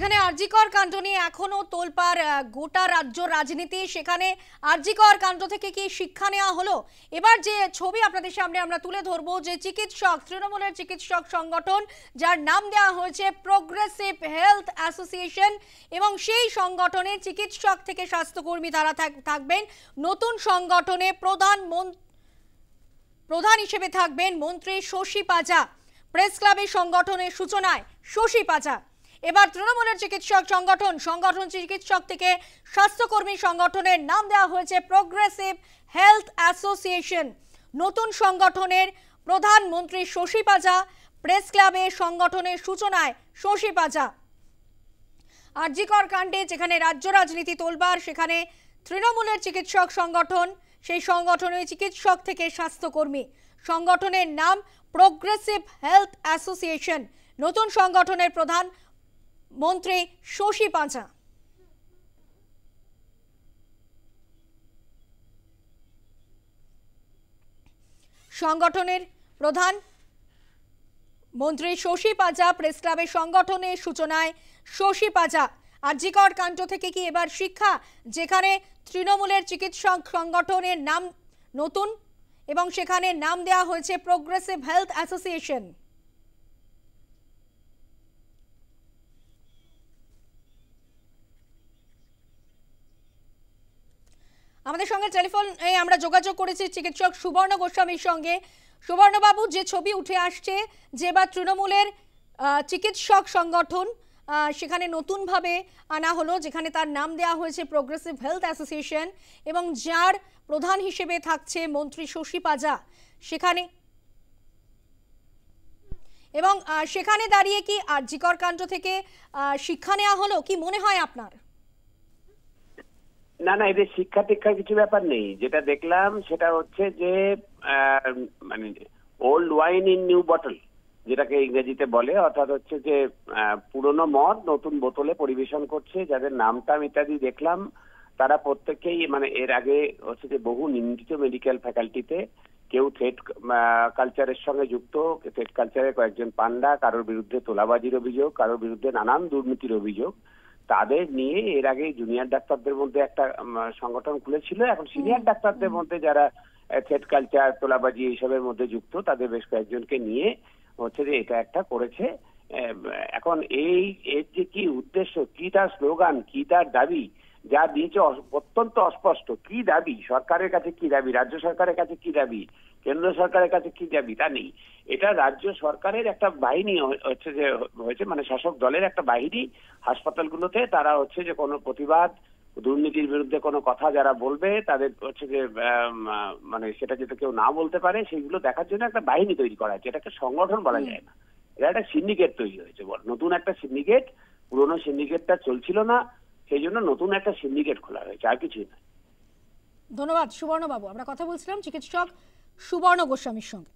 যেখানে আরজিকর কাণ্ড নিয়ে এখনো তোলপাড় গোটা রাজ্য রাজনীতি, সেখানে আরজিকর কাণ্ড থেকে কি শিক্ষা নেওয়া হলো? এবার যে ছবি আপনাদের সামনে আমরা তুলে ধরবো, যে চিকিৎসক, তৃণমূলের চিকিৎসক সংগঠন যার নাম দেওয়া হয়েছে প্রোগ্রেসিভ হেলথ অ্যাসোসিয়েশন, এবং সেই সংগঠনের চিকিৎসক থেকে স্বাস্থ্যকর্মী তারা থাকবেন। নতুন সংগঠনে প্রধান হিসেবে থাকবেন মন্ত্রী শশী পাজা। প্রেস ক্লাবের সংগঠনের সূচনায় শশী পাজা। এবার তৃণমূলের চিকিৎসক সংগঠন চিকিৎসক থেকে স্বাস্থ্যকর্মী সংগঠনের নাম দেওয়া হয়েছে প্রোগ্রেসিভ হেলথ অ্যাসোসিয়েশন। নতুন সংগঠনের প্রধান মন্ত্রী শশী পাজা। প্রেস ক্লাবে সংগঠনের সূচনায় শশী পাজা। আরজিকর কাণ্ডে যেখানে রাজ্য রাজনীতি তোলপাড়, সেখানে তৃণমূলের চিকিৎসক সংগঠন, সেই সংগঠনের চিকিৎসক থেকে স্বাস্থ্যকর্মী। সংগঠনের নাম প্রোগ্রেসিভ হেলথ অ্যাসোসিয়েশন। নতুন সংগঠনের প্রধান মন্ত্রী শশী পাজা। সংগঠনের প্রধান মন্ত্রী শশী পাজা। প্রেস ক্লাবের সংগঠনের সূচনায় শশী পাজা। আরজিকর কাণ্ড থেকে কি এবার শিক্ষা? যেখানে তৃণমূলের চিকিৎসক সংগঠনের নাম নতুন এবং সেখানে নাম দেওয়া হয়েছে প্রোগ্রেসিভ হেলথ অ্যাসোসিয়েশন। আমাদের সঙ্গে টেলিফোনে আমরা যোগাযোগ করেছি চিকিৎসক সুবর্ণ গোস্বামীর সঙ্গে। সুবর্ণবাবু, যে ছবি উঠে আসছে যে এবার তৃণমূলের চিকিৎসক সংগঠন সেখানে নতুনভাবে আনা হলো, যেখানে তার নাম দেওয়া হয়েছে প্রোগ্রেসিভ হেলথ অ্যাসোসিয়েশন, এবং যার প্রধান হিসেবে থাকছে মন্ত্রী শশী পাজা, সেখানে দাঁড়িয়ে কি আরজিকর কাণ্ড থেকে শিক্ষা নেওয়া হলো? কি মনে হয় আপনার? না না, এদের শিক্ষা টিক্ষার কিছু ব্যাপার নেই। যেটা দেখলাম সেটা হচ্ছে যে মানে old wine in new bottle, যেটাকে ইংরেজিতে বলে, অর্থাৎ হচ্ছে যে পুরনো মদ নতুন বোতলে পরিবেশন করছে। যাদের নামটাম ইত্যাদি দেখলাম তারা প্রত্যেকেই মানে এর আগে হচ্ছে যে বহু নিন্দিত মেডিকেল ফ্যাকাল্টিতে, কেউ থ্রেড কালচারের সঙ্গে যুক্ত, থ্রেড কালচারের কয়েকজন পান্ডা, কারোর বিরুদ্ধে তোলাবাজির অভিযোগ, কারোর বিরুদ্ধে নানান দুর্নীতির অভিযোগ। তাদের নিয়ে এর আগে জুনিয়র ডাক্তারদের মধ্যে একটা সংগঠন খুলেছিল। এখন সিনিয়র ডাক্তারদের মধ্যে যারা থ্রেড কালচার, তোলাবাজি এইসবের মধ্যে যুক্ত, তাদের বেশ কয়েকজনকে নিয়ে হচ্ছে যে এটা একটা করেছে। এখন এর যে কি উদ্দেশ্য, কি তার স্লোগান, কি তার দাবি, যা দিয়েছে অত্যন্ত অস্পষ্ট। কি দাবি, সরকারের কাছে কি দাবি, রাজ্য সরকারের কাছে কি দাবি, কেন্দ্র সরকারের কাছে কি দাবি, তা নেই। এটা রাজ্য সরকারের একটা বাহিনী হচ্ছে যে হয়েছে, মানে শাসক দলের একটা বাহিনী হাসপাতালগুলোতে তারা হচ্ছে যে কোনো প্রতিবাদ, দুর্নীতির বিরুদ্ধে কোনো কথা যারা বলবে তাদের হচ্ছে যে মানে সেটা যাতে কেউ না বলতে পারে সেইগুলো দেখার জন্য একটা বাহিনী তৈরি করা হয়েছে। এটাকে সংগঠন বলা যায় না, এটা একটা সিন্ডিকেট তৈরি হয়েছে। নতুন একটা সিন্ডিকেট, পুরোনো সিন্ডিকেটটা চলছিল না, সেই জন্য নতুন একটা সিন্ডিকেট খোলা হয়েছে, আর কিছুই না। ধন্যবাদ সুবর্ণবাবু। আমরা কথা বলছিলাম চিকিৎসক সুবর্ণ গোস্বামীর সঙ্গে।